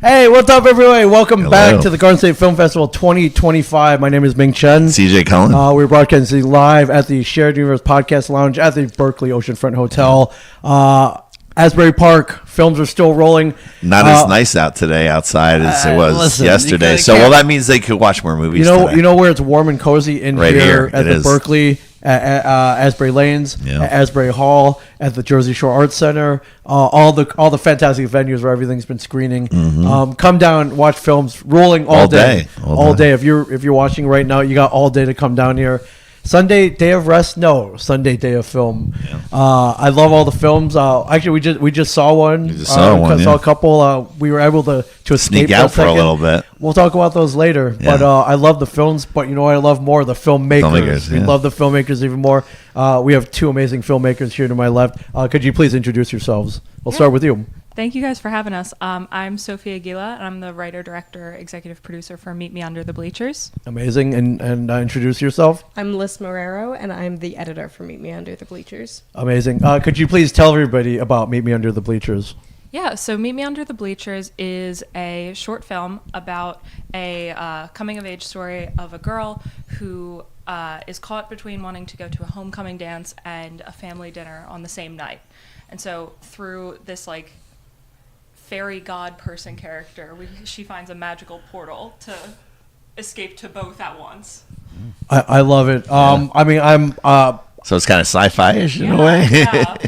Hey, what's up, everybody? Welcome Hello. back to the Garden State Film Festival 2025. My name is Ming Chen. CJ Cullen. We're broadcasting live at the Shared Universe Podcast Lounge at the Berkeley Oceanfront Hotel. Asbury Park, films are still rolling. Not as nice out today outside as it was yesterday. So, that means they could watch more movies today. You know where it's warm and cozy in right here at the Berkeley, at Asbury Lanes, at Asbury Hall, at the Jersey Shore Arts Center, all the fantastic venues where everything's been screening. Come down, watch films rolling all day. All day. If you're watching right now, you got all day to come down here. Sunday day of rest? No, Sunday day of film. Yeah. I love all the films. Actually, we just saw one. Saw a couple. We were able to escape sneak out for a little bit. We'll talk about those later. Yeah. But I love the films. But you know what I love more? The filmmakers. We love the filmmakers even more. We have two amazing filmmakers here to my left. Could you please introduce yourselves? We'll start with you. Thank you guys for having us. I'm Sophie Aguila, and I'm the writer, director, executive producer for Meet Me Under the Bleachers. Amazing. And introduce yourself. I'm Liz Marrero, and I'm the editor for Meet Me Under the Bleachers. Amazing. Could you please tell everybody about Meet Me Under the Bleachers? Yeah, so Meet Me Under the Bleachers is a short film about a coming-of-age story of a girl who is caught between wanting to go to a homecoming dance and a family dinner on the same night. And so through this, fairy god person character, she finds a magical portal to escape to both at once. I love it. So it's kind of sci-fi-ish in a way.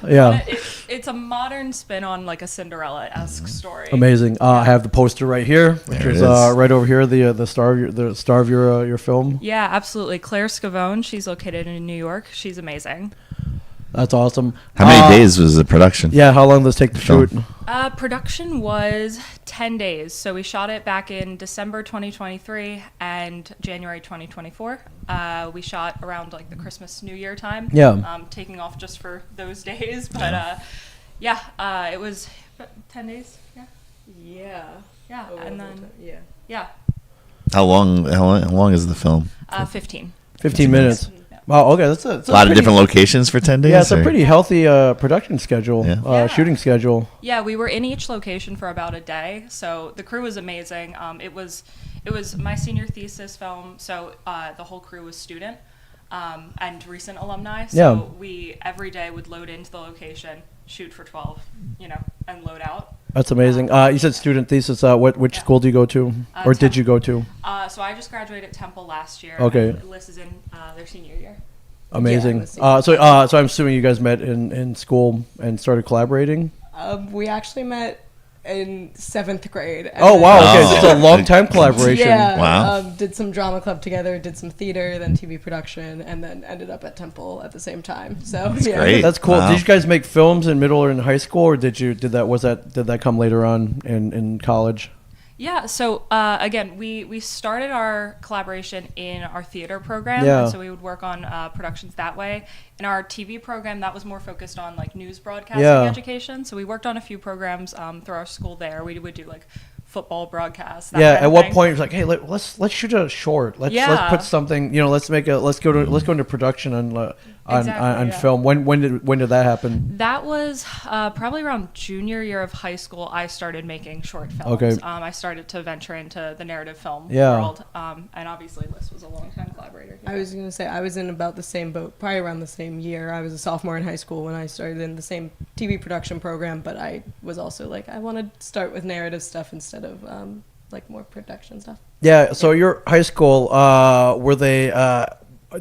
Yeah. It's a modern spin on a Cinderella-esque story. Amazing. I have the poster right here, which is right over here. The star of your film. Yeah, absolutely. Claire Scavone. She's located in New York. She's amazing. That's awesome. How many days was the production? Yeah, how long does it take to shoot? Production was 10 days. So we shot it back in December 2023 and January 2024. We shot around the Christmas New Year time. Yeah. Taking off just for those days. But it was 10 days. Yeah. Yeah. Yeah. Oh, and then yeah. How long is the film? 15. 15 minutes. Wow, okay, that's a lot of different locations for 10 days? Yeah, it's a pretty healthy production schedule, shooting schedule. Yeah, we were in each location for about a day, so the crew was amazing. It was my senior thesis film, so the whole crew was student and recent alumni. So we every day would load into the location, shoot for 12, and load out. That's amazing. You said student thesis. Which school do you go to, or did you go to? So I just graduated at Temple last year. Okay. Liz is in their senior year. Amazing. Yeah, so I'm assuming you guys met in school and started collaborating. We actually met in 7th grade. Oh, wow. Okay, so it's a long time collaboration. Yeah. Wow. Did some drama club together, did some theater, then TV production, and then ended up at Temple at the same time. So That's great. That's cool. Wow. Did you guys make films in middle or in high school, or did that come later on in college? Yeah, so again, we started our collaboration in our theater program, Yeah. and so we would work on productions that way. In our TV program, that was more focused on news broadcasting education. So we worked on a few programs through our school there. We would do football broadcasts. At what point it was like, hey, let's shoot a short. Let's put something. Let's go into production on film. When did that happen? That was probably around junior year of high school. I started making short films. Okay. I started to venture into the narrative film Yeah. world, and obviously Liz was a long-time collaborator. I was going to say, I was in about the same boat, probably around the same year. I was a sophomore in high school when I started in the same TV production program, but I was also I want to start with narrative stuff instead of more production stuff. Yeah. So your high school, were they?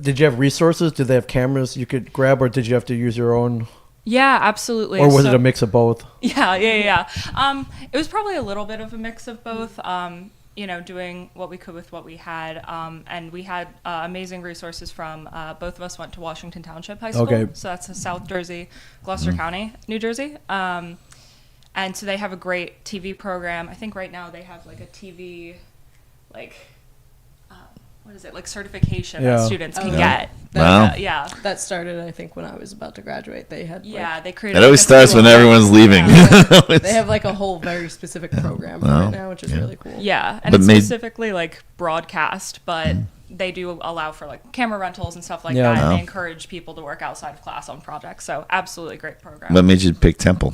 Did you have resources? Did they have cameras you could grab, or did you have to use your own? Yeah, absolutely. Or was it a mix of both? Yeah. It was probably a little bit of a mix of both. Doing what we could with what we had, and we had amazing resources from both of us went to Washington Township High School. Okay. So that's in South Jersey, Gloucester County, New Jersey. And so they have a great TV program. I think right now they have a TV, what is it, certification that students can get. Wow. That started, I think, when I was about to graduate. They had they created. It always starts when everyone's leaving. They have a whole very specific program for it now, which is really cool. Yeah, and it's specifically broadcast, but they do allow for camera rentals and stuff like that. And they encourage people to work outside of class on projects. So absolutely great program. What made you pick Temple?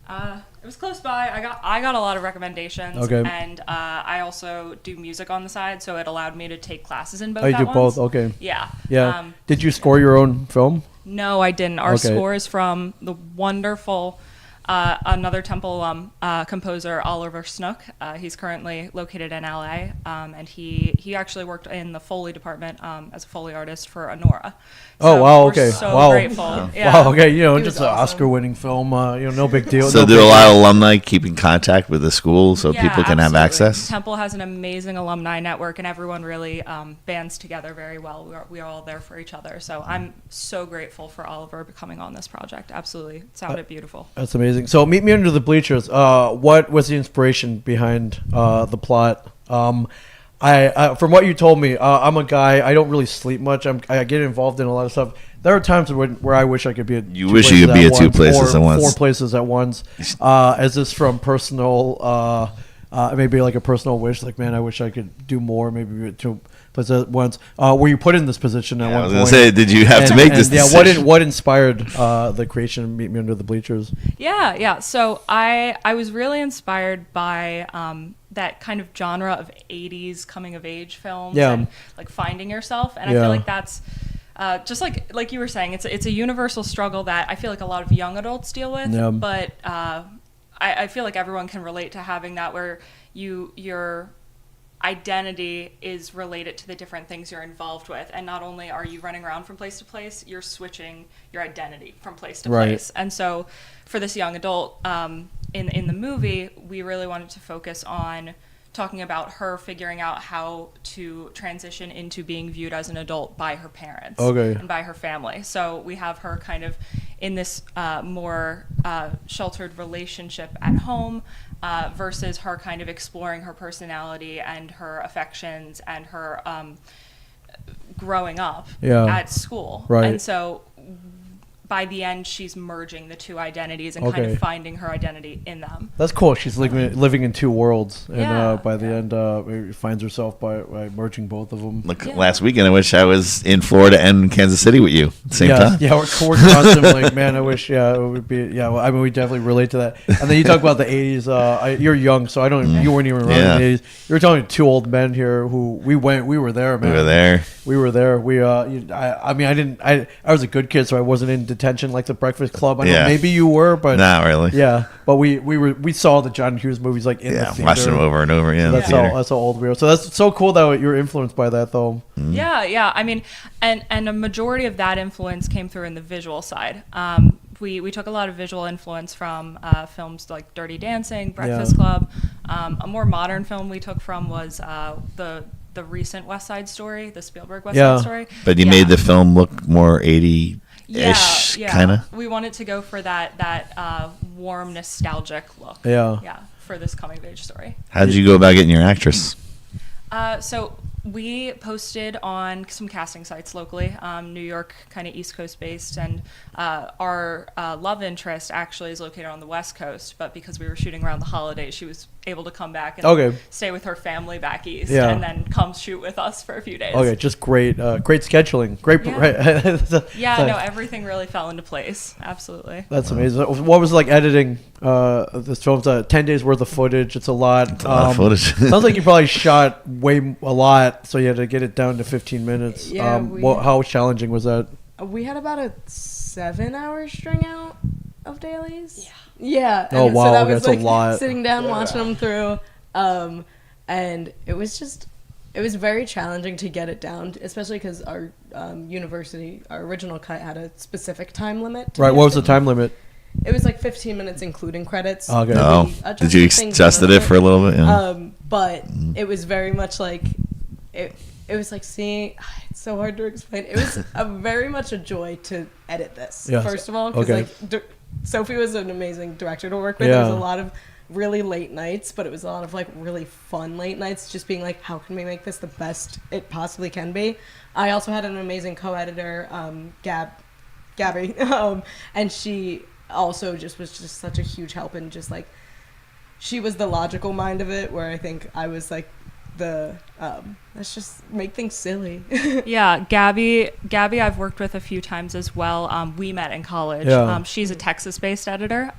It It was close by. I got a lot of recommendations. Okay. And I also do music on the side, so it allowed me to take classes in both. Oh, you do both? Okay. Yeah. Yeah. Did you score your own film? No, I didn't. Our score is from the wonderful another Temple alum, composer Oliver Snook. He's currently located in LA, and he actually worked in the Foley department as a Foley artist for Honora. Oh, wow, we're okay. So Wow. grateful. Wow. Yeah. Wow, okay, just an awesome. Oscar-winning film, no big deal. So no do big a lot deal. of alumni keep in contact with the school so Yeah, people can have absolutely. access? Temple has an amazing alumni network, and everyone really bands together very well. We are all there for each other. So I'm so grateful for Oliver coming on this project. Absolutely. It sounded beautiful. That's amazing. So Meet Me Under the Bleachers. What was the inspiration behind the plot? I from what you told me, I'm a guy. I don't really sleep much. I get involved in a lot of stuff. There are times where I wish I could be at You wish you could be at two places at once. 4 places at once. Is this from personal? Maybe like a personal wish. Like, man, I wish I could do more. Maybe be at 2 places at once. Were you put in this position at I one was point? going to say, did you have to make this decision? Yeah. What inspired the creation of Meet Me Under the Bleachers? Yeah. So I was really inspired by that kind of genre of 80s coming of age films and like finding yourself. And I feel like that's just like you were saying, it's a universal struggle that I feel like a lot of young adults deal with. Yeah. But I feel like everyone can relate to having that where your identity is related to the different things you're involved with, and not only are you running around from place to place, you're switching your identity from place to place. And so for this young adult in the movie, we really wanted to focus on talking about her figuring out how to transition into being viewed as an adult by her parents and by her family. So we have her kind of in this more sheltered relationship at home versus her kind of exploring her personality and her affections and her growing up at school. And so by the end, she's merging the two identities and kind of finding her identity in them. That's cool. She's living in 2 worlds, and by the end, finds herself by merging both of them. Look, last weekend, I wish I was in Florida and Kansas City with you at the same time. Yeah, we're constantly like, man, I wish, it would be, well, I mean, we definitely relate to that. And then you talk about the 80s. You're young, so you weren't even around in the 80s. You're telling 2 old men here who we were there, man. We were there. I was a good kid, so I wasn't in detention like the Breakfast Club. I know maybe you were, but not really. Yeah, but we saw the John Hughes movies like in the theater. Watched them over and over. Yeah, that's how old we were. So that's so cool that you're influenced by that, though. Yeah. I mean, and a majority of that influence came through in the visual side. We took a lot of visual influence from films like Dirty Dancing, Breakfast Club. A more modern film we took from was the recent West Side Story, the Spielberg West Side Story. But you made the film look more 80-ish, kind of? We wanted to go for that warm, nostalgic look. Yeah, for this coming-of-age story. How did you go about getting your actress? So we posted on some casting sites locally, New York, kind of East Coast based, and our love interest actually is located on the West Coast, but because we were shooting around the holidays, she was able to come back and stay with her family back east and then come shoot with us for a few days. Just great scheduling. Everything really fell into place. Absolutely. That's amazing. What was like editing this film? 10 days worth of footage. It's a lot. It's a lot of footage. Sounds like you probably shot a lot, so you had to get it down to 15 minutes. How challenging was that? We had about a 7-hour string out of dailies. Yeah. Oh, wow. So that was that's a lot. Sitting down, watching them through. And it was very challenging to get it down, especially because our university, our original cut had a specific time limit. Right. What was the time limit? It was like 15 minutes, including credits. Okay. Oh, did you adjust it for a little bit? Yeah. But it was very much like it was like seeing. It's so hard to explain. It was very much a joy to edit this. Yes. First of all, because Sophie was an amazing director to work with. There was a lot of really late nights, but it was a lot of like really fun late nights. Just being like, how can we make this the best it possibly can be? I also had an amazing co-editor, Gabby, and she also was such a huge help, and just like she was the logical mind of it, where I think I was like let's just make things silly. Yeah, Gabby, I've worked with a few times as well. We met in college. Yeah. She's a Texas-based editor.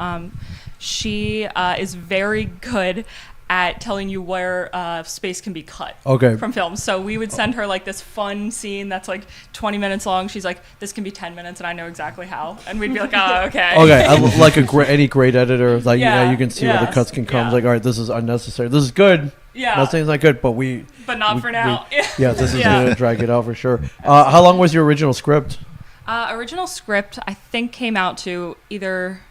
She is very good at telling you where space can be cut from films. So we would send her like this fun scene that's like 20 minutes long. She's like, this can be 10 minutes, and I know exactly how. And we'd be like, oh, okay. Okay, like any great editor, like you can see where the cuts can come. Like, all right, this is unnecessary. This is good. Yeah. Not saying it's not good, but not for now. This is going to drag it out for sure. How long was your original script? Original script, I think, came out to either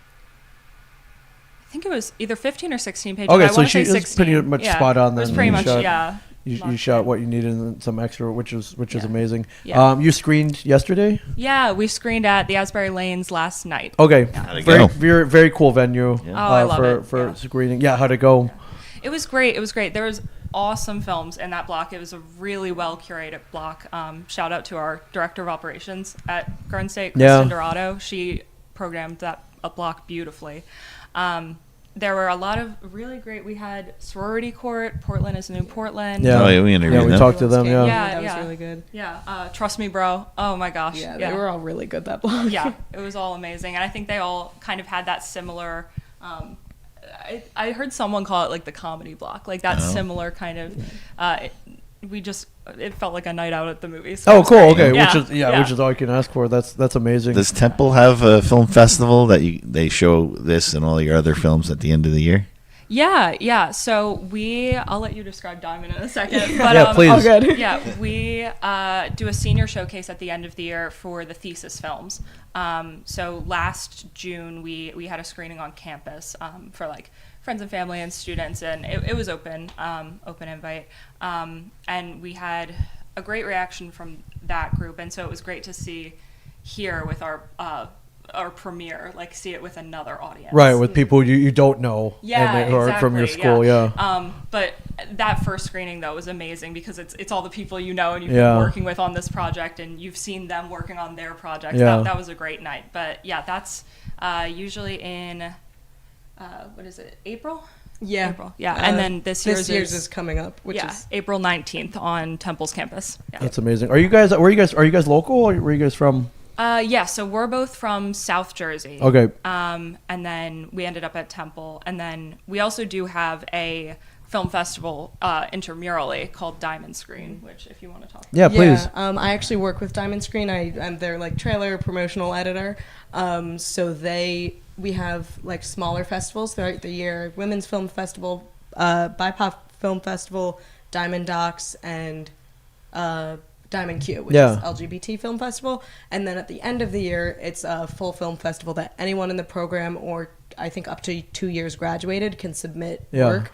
15 or 16 pages. Okay, so she is pretty much spot on then. It was pretty much, You shot what you needed and some extra, which is amazing. Yeah. You screened yesterday? Yeah, we screened at the Asbury Lanes last night. Okay. How'd it go? Very cool venue. Yeah. I love it. For screening. Yeah, how'd it go? It was great. There was awesome films in that block. It was a really well curated block. Shout out to our director of operations at Garden State, Kristen Dorado. She programmed that block beautifully. There were a lot of really great. We had Sorority Court. Portland is New Portland. Yeah, we interviewed them. We talked to them. That was really good. Yeah, Trust Me, Bro. Oh my gosh. Yeah, they were all really good that block. Yeah, it was all amazing, and I think they all kind of had that similar. I heard someone call it like the comedy block, like that similar kind of. It felt like a night out at the movies. So cool. Okay, Yeah. which is all you can ask for. That's amazing. Does Temple have a film festival that they show this and all your other films at the end of the year? Yeah. So I'll let you describe Diamond in a second. But, yeah, please. Oh, good. Yeah, we do a senior showcase at the end of the year for the thesis films. So last June, we had a screening on campus for like friends and family and students, and it was open invite. And we had a great reaction from that group, and so it was great to see here with our premiere, like see it with another audience, right, with people you don't know, exactly, from your school, but that first screening though was amazing because it's all the people you know and you've been working with on this project, and you've seen them working on their projects. That was a great night. But yeah, that's usually in what is it, April? April. And then this year's is coming up, which is April 19th on Temple's campus. That's amazing. Are you guys local, or where are you guys from? So we're both from South Jersey. Okay. And then we ended up at Temple, and then we also do have a film festival intramurally called Diamond Screen, which if you want to talk about. Yeah, please. I actually work with Diamond Screen. I'm their like trailer promotional editor. So we have like smaller festivals throughout the year: Women's Film Festival, BIPOC Film Festival, Diamond Docs, and Diamond Q, which is LGBT Film Festival. And then at the end of the year, it's a full film festival that anyone in the program, or I think up to 2 years graduated, can submit work.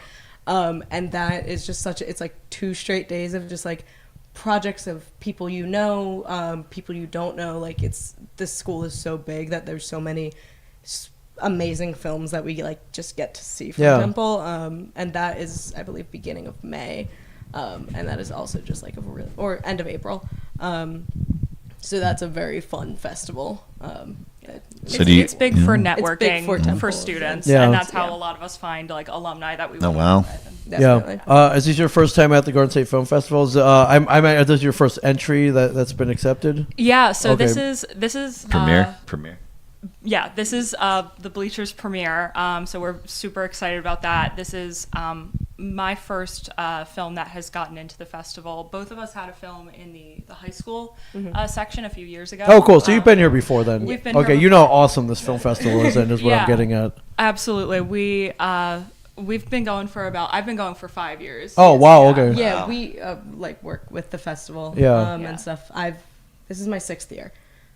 And that is just it's like 2 straight days of just like projects of people you know, people you don't know. Like this school is so big that there's so many amazing films that we like just get to see from Temple. And that is, I believe, beginning of May. And that is also just like or end of April. So that's a very fun festival. It's big for networking, big for students, and that's how a lot of us find like alumni that we work with. Definitely. Is this your first time at the Garden State Film Festivals? This is your first entry that's been accepted? Yeah. So this is premiere. Yeah, this is the Bleachers premiere. So we're super excited about that. This is my first film that has gotten into the festival. Both of us had a film in the high school section a few years ago. Oh, cool. So you've been here before then. We've been here you know how awesome this film festival is, and is what I'm getting at. Absolutely. We've been going I've been going for 5 years. Oh, wow. Okay. Yeah, we like work with the festival and stuff. This is my 6th year.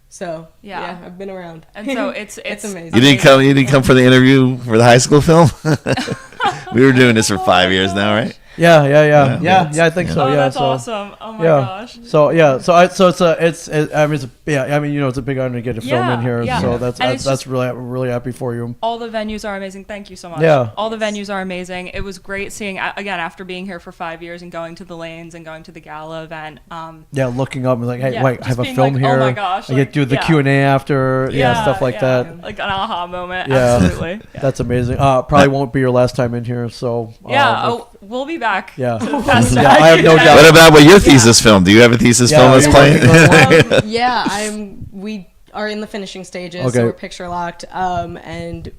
So yeah, I've been around, and so it's amazing. You didn't come for the interview for the high school film. We were doing this for 5 years now, right? Yeah. I think so. Oh, yeah, that's awesome. Oh my gosh. So it's a big honor to get a film in here. Yeah. So that's really happy for you. All the venues are amazing. Thank you so much. Yeah. All the venues are amazing. It was great seeing again after being here for 5 years and going to the Lanes and going to the gala event. Looking up and like, hey, wait, I have a film like, here. Oh my gosh. I get to do the Q&A after. Stuff like that. Like an aha moment. Yeah. Absolutely. That's amazing. Probably won't be your last time in here. So we'll be back. Yeah. To the best Yeah, I have no doubt. What about your thesis film? Do you have a thesis film that's you're playing? We are in the finishing stages, Okay. so we're picture locked, and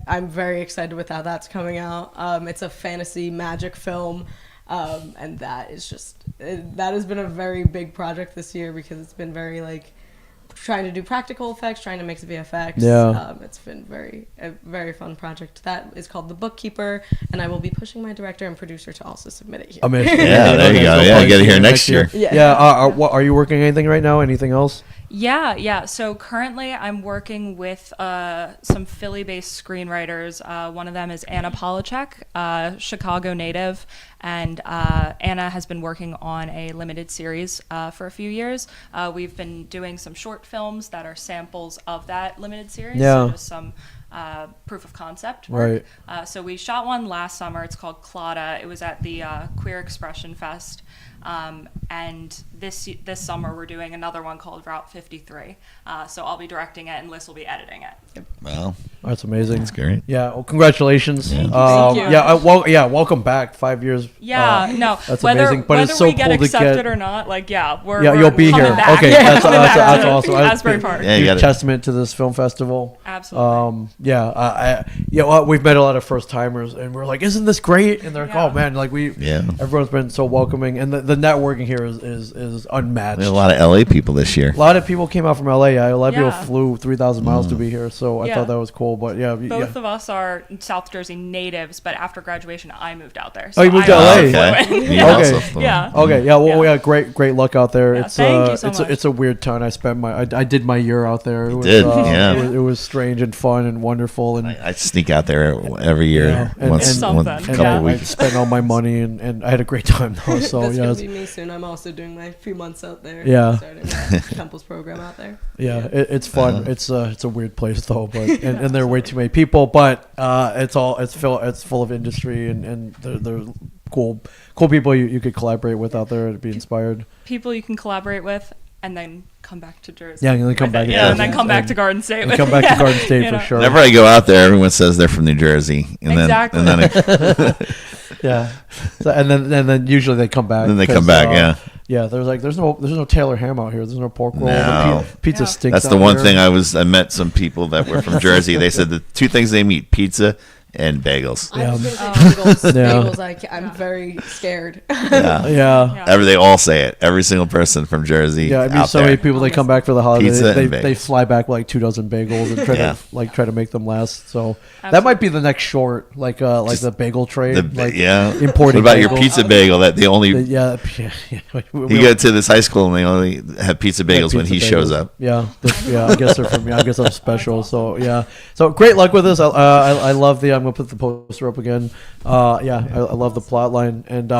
I'm very excited with how that's coming out. It's a fantasy magic film, and that has been a very big project this year because it's been very like trying to do practical effects, trying to mix VFX. Yeah. It's been a very fun project. That is called The Bookkeeper, and I will be pushing my director and producer to also submit it here. Amazing. Yeah, there you go. Yeah, you get it here next year. Yeah. Are you working anything right now? Anything else? Yeah. So currently I'm working with some Philly-based screenwriters. One of them is Anna Polachek, Chicago native, and Anna has been working on a limited series for a few years. We've been doing some short films that are samples of that limited series. Yeah. So just some proof of concept work. So we shot one last summer. It's called Claudia. It was at the Queer Expression Fest. And this summer we're doing another one called Route 53. So I'll be directing it and Liz will be editing it. Well, that's amazing. That's great. Yeah. Well, congratulations. Thank you. Welcome back. 5 years. Yeah. No. That's whether amazing. But whether it's so we get cool to accepted get. or not, like we're You'll be coming here. back. Okay, Yeah, that's awesome. Asbury Park. Yeah, you Huge gotta- testament to this film festival. Absolutely. We've met a lot of first timers, and we're like, "Isn't this great?" And they're like, Yeah. "Oh man, everyone's been so welcoming, and the networking here is unmatched." We had a lot of LA people this year. A lot of people came out from LA. A lot of people Yeah. flew 3,000 miles to be here, so I Yeah. thought that was cool. But Both of us are South Jersey natives, but after graduation, I moved out there. Oh, you moved to I LA? also Okay. flew in. You also Okay. flew. Yeah. Okay, yeah, well, Yeah. we had great luck out there. Yeah, It's thank you so much. it's a weird town. I did my year out there. It was, did, yeah. It was strange and fun and wonderful, and I sneak out there every year, Yeah, and- once and- one Something. couple I weeks. spent all my money and I had a great time though. So That's yeah, gonna it's- be me soon. I'm also doing my few months out there. Yeah. Starting Temple's program out there. it's fun. It's a weird place though, but and there are way too many people, but it's full of industry and they're cool people you could collaborate with out there and be inspired. People you can collaborate with, and then come back to Jersey. Yeah, and then come back. And then come back to Garden State. And with come back to Garden State you for know. sure. Whenever I go out there, everyone says they're from New Jersey, and Exactly. then Yeah, so, and then usually they come back. Then they 'cause, come back, yeah. Yeah, there's no Taylor ham out here. There's no pork roll. No. The pizza Yeah. stinks. that's the out one here. thing I met some people that were from Jersey. They said the two things they meet: pizza and bagels. I was gonna say bagels. Yeah. Bagels. I'm very scared. Yeah. Yeah. They all say it. Every single person from Jersey. Yeah, I mean, out so there. many people they come back for the holidays. Pizza They and they bagels. fly back with like 24 bagels and try to make them last. So that might be the next short, like the bagel trade. Importing. What about your bagels. pizza bagel? That they only Yeah. you go to this high school and they only have pizza bagels when he shows up. Yeah, I guess they're from. I guess I'm special. So yeah. So great luck with this. I love the. I'm gonna put the poster up again. I love the plot line and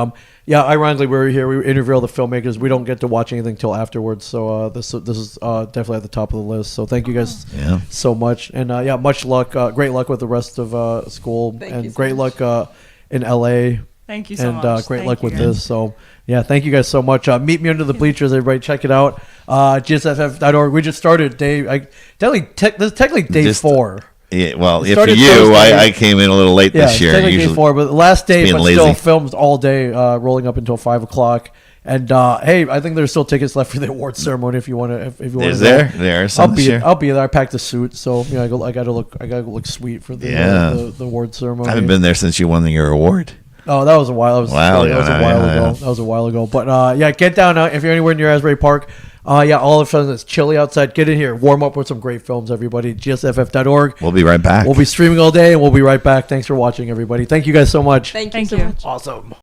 ironically we're here. We interview all the filmmakers. We don't get to watch anything till afterwards. So this is definitely at the top of the list. So thank you guys so much and much luck. Great luck with the rest of school Thank you so great much. luck in LA. Thank you so And much. great Thank luck you, with guys. this. So, yeah, thank you guys so much. Meet me under the bleachers, everybody. Check it out. GSFF.org. We just started this is technically day Just- 4. Yeah, well, It if for started you, Thursday. I came in a little late Yeah, this year. technically day Usually, 4, but the last day, being but lazy. still films all day, rolling up until 5 o'clock. And hey, I think there's still tickets left for the awards ceremony if you want to. If you want Is to, there? There are some this year? I'll be there. I packed a suit, so I gotta look sweet for the the award ceremony. I haven't been there since you won your award. Oh, that was a while. That was a while ago. Yeah. That was a while ago. But get down if you're anywhere near Asbury Park. All of a sudden it's chilly outside. Get in here, warm up with some great films, everybody. GSFF.org. We'll be right back. We'll be streaming all day, and we'll be right back. Thanks for watching, everybody. Thank you guys so much. Thank you Thank so you. much. Awesome.